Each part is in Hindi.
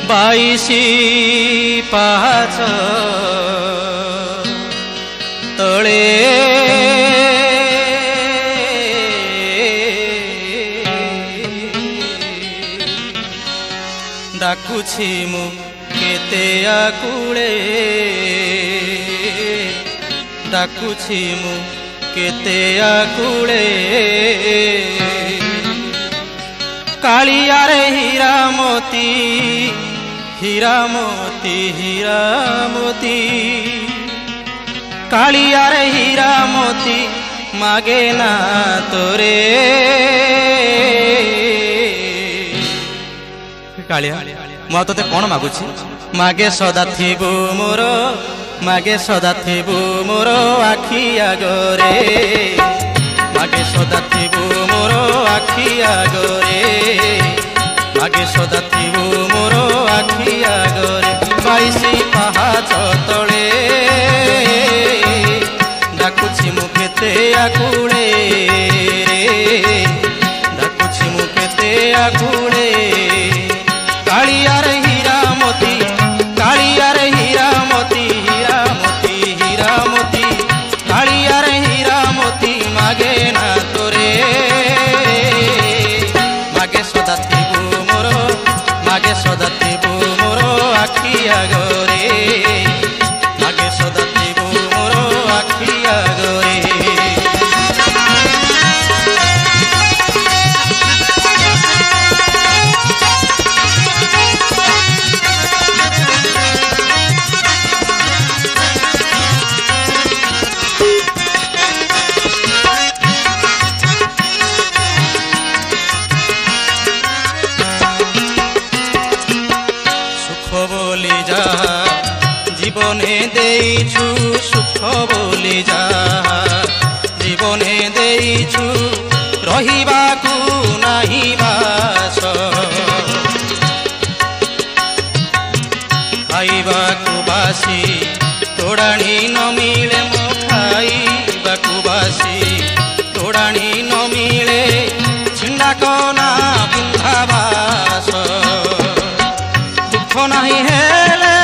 बाईसी पाहाच तळे डाकुछि मु केते आकुळे डाकुछि मु केते आकुळे कालिया रे हीरा मोती हीरा मोती हीरा मोती कालिया रे हीरा मोती मागे ना तोरे कालिया मु तोते कौन मागुछि मागे सदा थिबु मोर मागे सदा थिबु मोर आखि आगरे मागे सदा थिबु मोर आखि आगरे मागे सदा थिबु मोर आखि आगरे बाईसी पाहाच तळे डाकुछि मु केते आकुळे डाकुछि मु केते आकुळे कालिया रे हीरा मोती कालिया रे हीरा मोती हीरा मोती हीरा मोती कालिया रे हीरा मोती मागे ना तोरे मागे सदा थिबु मोर मागे सदा थिबु मोर आखि आगरे मागे सदा थिबु मोर आखि आगरे जीवने देइछु सुख बोली जा जीवने देइछु रहिबाकू नाही बास खाइबाकू बासी तोड़ाणी न मिले मो खाइबाकू बासी तोड़ाणी न मिले छिंडा कना बुंधाबास दुख नाही हेले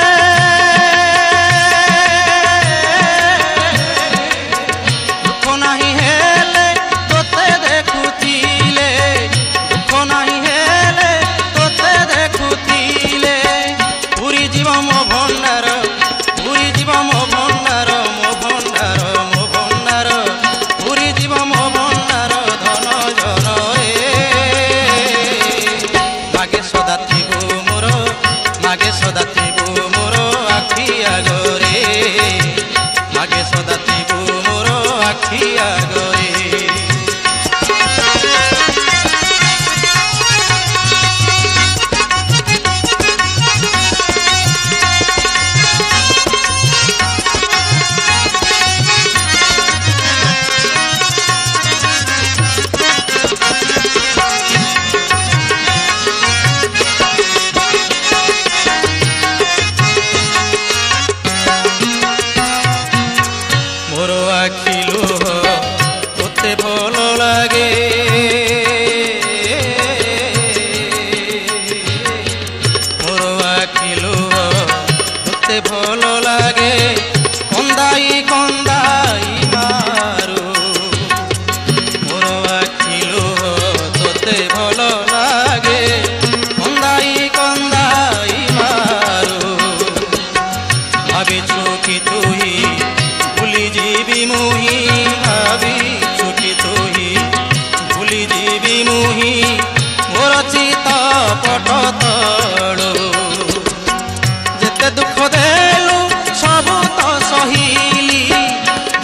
जेते दुख देलु सबु तो सहिली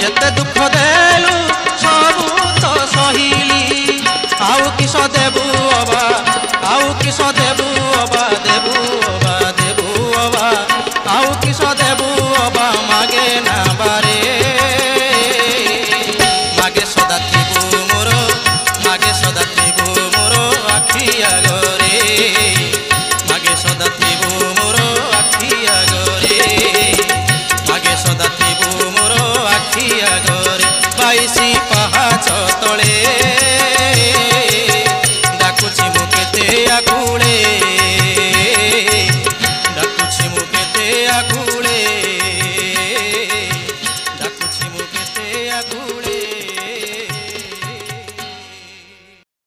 जेते दुख देलु सबु तो सहिली आउ किस देबु अबा आउ किस देबु अबा देबु